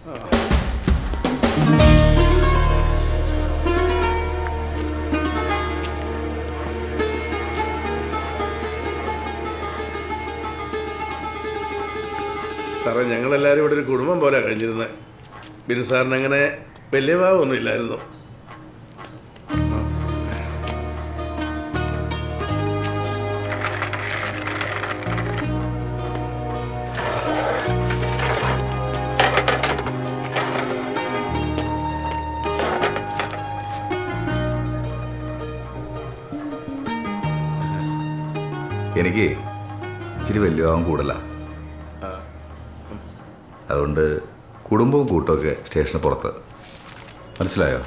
സാറേ, ഞങ്ങളെല്ലാവരും ഇവിടെ ഒരു കുടുംബം പോലെ കഴിഞ്ഞിരുന്നത്. ബിനു സാറിന് അങ്ങനെ വലിയ ഭാവമൊന്നും ഇല്ലായിരുന്നു. എനിക്ക് ഇച്ചിരി വലിയ ഭാവം കൂടുതല. അതുകൊണ്ട് കുടുംബവും കൂട്ടമൊക്കെ സ്റ്റേഷന് പുറത്ത്. മനസ്സിലായോ?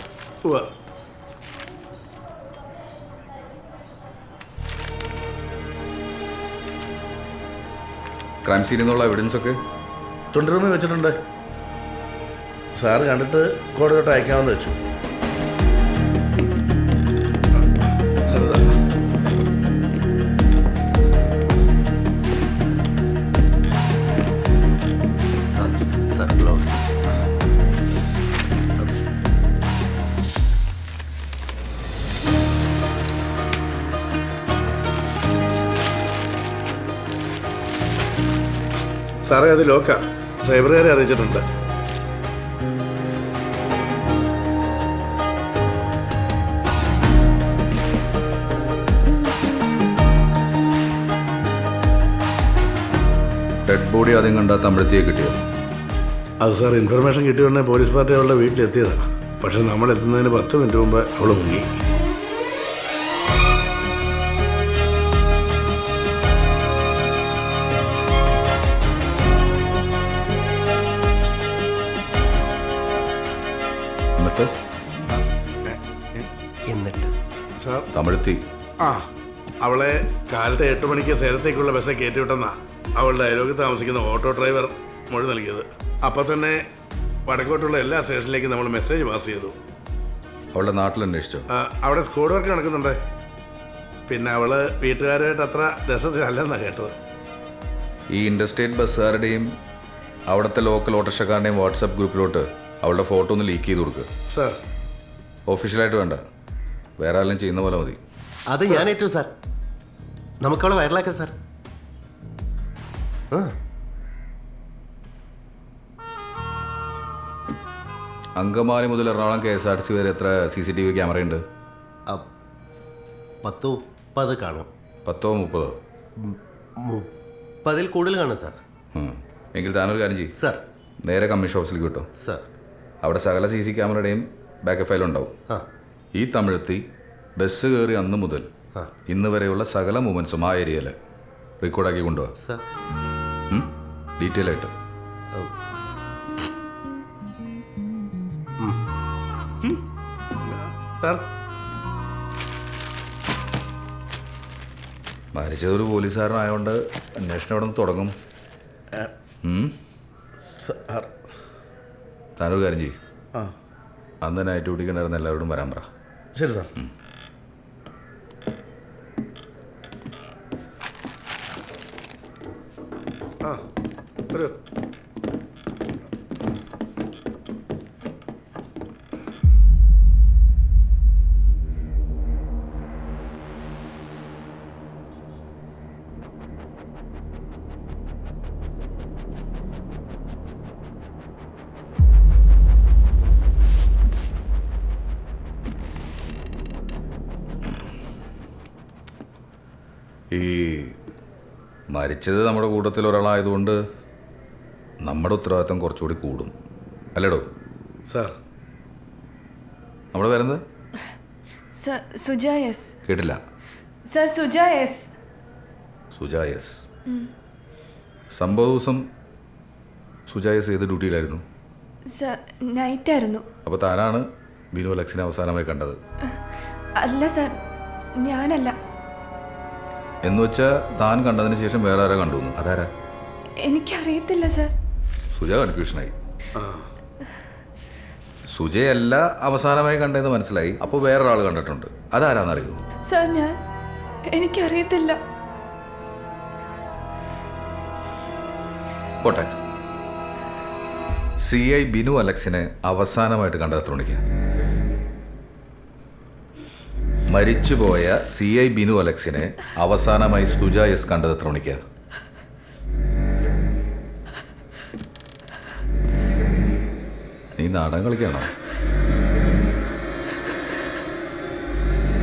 ക്രൈം സീനിൽ നിന്നുള്ള എവിഡൻസ് ഒക്കെ തൊണ്ടിറൂമിൽ വെച്ചിട്ടുണ്ട്. സാറ് കണ്ടിട്ട് കോടതിയോട്ട് അയക്കാമെന്ന് വെച്ചു. സാറേ, അത് ലോക്കാ. സൈബറുകാരെ അറിയിച്ചിട്ടുണ്ട്. ഡെഡ് ബോഡി ആദ്യം കണ്ട തമിഴത്തിയെ കിട്ടിയോ? അത് സാർ, ഇൻഫർമേഷൻ കിട്ടിയുടനെ പോലീസ് പാർട്ടി അവളുടെ വീട്ടിലെത്തിയതാണ്. പക്ഷെ നമ്മൾ എത്തുന്നതിന് 10 മിനിറ്റ് മുമ്പ് അവൾ മുങ്ങി. എന്നിട്ട് സാർ, തമിഴത്തി അവളെ കാലത്തെ 8 മണിക്ക് സേലത്തേക്കുള്ള ബസ്സെ കയറ്റിവിട്ടെന്നാ അവളുടെ അയലോകത്ത് താമസിക്കുന്ന ഓട്ടോ ഡ്രൈവർ മൊഴി നൽകിയത്. അപ്പം തന്നെ വടക്കോട്ടുള്ള എല്ലാ സ്റ്റേഷനിലേക്കും നമ്മൾ മെസ്സേജ് പാസ് ചെയ്തു. അവളുടെ നാട്ടിൽ അന്വേഷിച്ചോ? അവിടെ സ്ക്വാഡ് വർക്ക് നടക്കുന്നുണ്ട്. പിന്നെ അവള് വീട്ടുകാരായിട്ട് അത്ര രസത്തിലല്ലെന്നാണ് കേട്ടത്. ഈ ഇൻഡർസ്റ്റേറ്റ് ബസ്സുകാരുടെയും അവിടുത്തെ ലോക്കൽ ഓട്ടോറിക്ഷക്കാരുടെയും വാട്സപ്പ് ഗ്രൂപ്പിലോട്ട് അവളുടെ ഫോട്ടോ ഒന്ന് ലീക്ക് ചെയ്ത് കൊടുക്കുക. സാർ, ഒഫീഷ്യലായിട്ട് വേണ്ട, വേറെ ആരെങ്കിലും ചെയ്യുന്ന പോലെ മതി. അത് ഞാൻ ഏറ്റു സാർ. നമുക്കവളെ വൈറലാക്കാം സാർ. അങ്കമാലി മുതൽ എറണാകുളം KSRTC വരെ എത്ര CCTV ക്യാമറയുണ്ട്? 10-30 കാണും. 10-30? 30-ൽ കൂടുതൽ കാണും സാർ. എങ്കിൽ താനൊരു കാര്യം ചെയ്യും സാർ. നേരെ കമ്മീഷൻ ഓഫീസിലേക്ക് കിട്ടും സാർ. അവിടെ സകല CC ക്യാമറയുടെയും ബാക്കപ്പ് ഫയൽ ഉണ്ടാവും. ഈ തമിഴത്തി ബസ് കയറി അന്ന് മുതൽ ഇന്ന് വരെയുള്ള സകല മൂവ്മെൻറ്റ്സും ആ ഏരിയയിൽ റെക്കോർഡാക്കി കൊണ്ടുപോകാം സാർ. ഡീറ്റെയിൽ ആയിട്ട്. മരിച്ചതൊരു പോലീസുകാരനായതുകൊണ്ട് അന്വേഷണം അവിടെ നിന്ന് തുടങ്ങും. താനൊരു കാര്യം ചെയ്യും, അന്ന് നൈറ്റ് ഡ്യൂട്ടിക്ക് ഉണ്ടായിരുന്ന എല്ലാവരോടും വരാൻ പറ. ശരി സാർ. വരൂ. ഈ മരിച്ചത് നമ്മുടെ കൂട്ടത്തിൽ ഒരാളായതുകൊണ്ട് നമ്മുടെ ഉത്തരവാദിത്തം കുറച്ചുകൂടി കൂടും, അല്ലേടോ? സാർ, നമ്മുടെ പേരെന്ത്? സുജ എസ്. കേട്ടില്ല sir. Suja S. Suja S. സംഭവ ദിവസം സുജ എസ് ഏത് ഡ്യൂട്ടിയിലായിരുന്നു? സർ, നൈറ്റായിരുന്നു. അപ്പോൾ താനാണ് ബിനു അലക്സിനെ അവസാനമായി കണ്ടത്? അല്ല സർ, ഞാനല്ല. എന്ന് വെച്ചാൽ താൻ കണ്ടതിന് ശേഷം വേറെ ആരാ കണ്ടു? അതാരാ? എനിക്കറിയത്തില്ല സർ. സുജ കൺഫ്യൂഷനായി. സുജയല്ല അവസാനമായി കണ്ടതെന്ന് മനസ്സിലായി. അപ്പോൾ വേറൊരാൾ കണ്ടിട്ടുണ്ട്. അതാരാന്നറിയോ? സർ, എനിക്കറിയത്തില്ല. പോട്ടെ. CI ബിനു അലക്സിനെ അവസാനമായിട്ട് കണ്ടത് എത്ര മണിക്ക്? മരിച്ചുപോയ CI ബിനു അലക്സിനെ അവസാനമായി സുജ എസ് കണ്ടത് എത്ര മണിക്ക്? നീ നാടകം കളിക്കാണോ?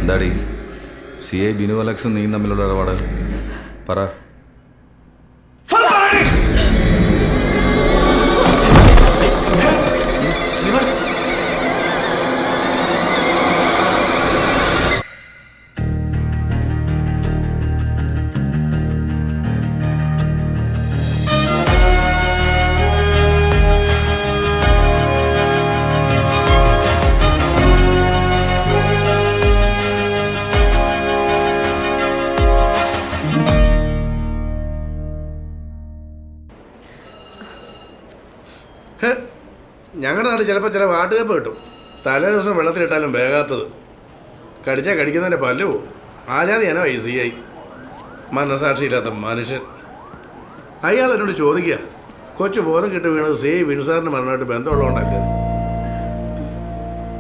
എന്താടി CI ബിനു അലക്സും നീ തമ്മിലുള്ള ഇടപാട് പറ. ഞങ്ങളുടെ നാട്ടിൽ ചിലപ്പോൾ ചില വാട്ടുകപ്പ് കിട്ടും. തലേ ദിവസം വെള്ളത്തിലിട്ടാലും വേകാത്തത്. കടിച്ചാൽ കടിക്കുന്നതിൻ്റെ പല്ലു പോവും. ആജാതി ഞാനോ CI. മനസാക്ഷിയില്ലാത്ത മനുഷ്യൻ. അയാൾ എന്നോട് ചോദിക്കുക, കൊച്ചു ബോധം കിട്ടി വീണത് CI ബിനുസാറിന് മരണമായിട്ട് ബന്ധമുള്ളതുകൊണ്ടല്ലേ?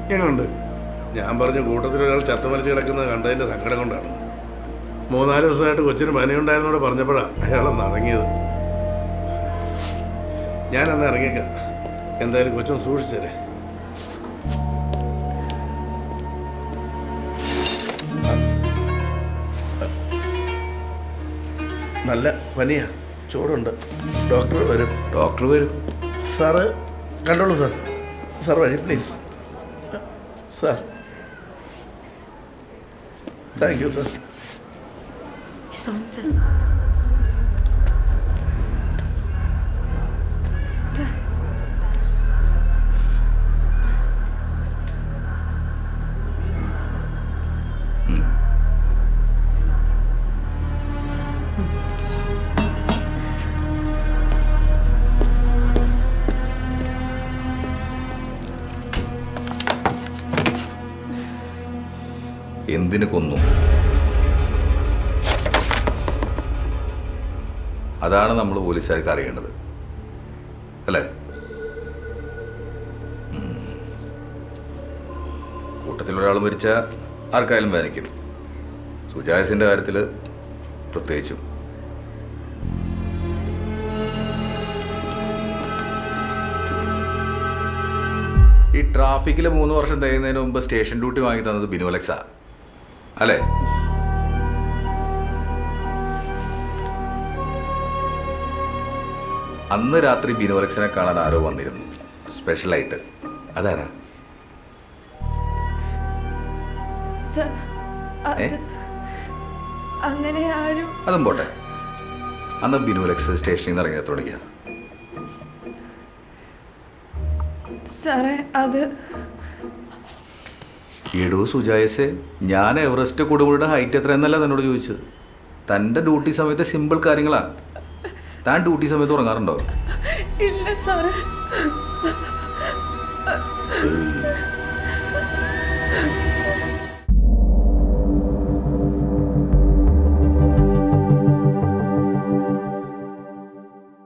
എങ്ങനെയുണ്ട്? ഞാൻ പറഞ്ഞു കൂട്ടത്തിലൊരാൾ ചത്തുമരിച്ച് കിടക്കുന്നത് കണ്ടതിൻ്റെ സങ്കടം കൊണ്ടാണ്. 3-4 ദിവസമായിട്ട് കൊച്ചിന് പനിയുണ്ടായിരുന്നോട് പറഞ്ഞപ്പോഴാണ് അയാളൊന്ന് ഇറങ്ങിയത്. ഞാനന്ന് ഇറങ്ങിയേക്കാം. എന്തായാലും കൊച്ചൊന്ന് സൂക്ഷിച്ചേരെ. നല്ല പനിയാ, ചൂടുണ്ട്. ഡോക്ടർ വരും. സാറ് കണ്ടോളൂ സാർ. സാർ വഴി please. Sir thank you sir. Sir എന്തിനു കൊന്നു? അതാണ് നമ്മൾ പോലീസുകാർക്ക് അറിയേണ്ടത്, അല്ലേ? കൂട്ടത്തിലൊരാൾ മരിച്ചാൽ ആർക്കായാലും വേദനിക്കും. സുജായസിൻ്റെ കാര്യത്തിൽ പ്രത്യേകിച്ചും. ഈ ട്രാഫിക്കിൽ 3 വർഷം തികയുന്നതിന് മുമ്പ് സ്റ്റേഷൻ ഡ്യൂട്ടി വാങ്ങി തന്നത് ബിനു അലക്സാ, അല്ലേ? അന്ന് രാത്രി ബിനു അലക്സിനെ കാണാൻ ആരോ വന്നിരുന്നു സ്പെഷ്യലായിട്ട്. അതാരാ? സർ, അങ്ങനെ ആരും. അതും പോട്ടെ. അന്ന് ബിനു അലക്സ് സ്റ്റേഷനിൽ നിന്ന് ഇറങ്ങിയ തുടങ്ങിയ സാറേ, അത് എടോ സുജായസെ, ഞാൻ എവറസ്റ്റ് കൊടുമുടിയുടെ ഹൈറ്റ് എത്രയെന്നല്ല തന്നോട് ചോദിച്ചത്. തൻ്റെ ഡ്യൂട്ടി സമയത്ത് സിമ്പിൾ കാര്യങ്ങളാണ്. താൻ ഡ്യൂട്ടി സമയത്ത് ഉറങ്ങാറുണ്ടോ? ഇല്ല സാറേ.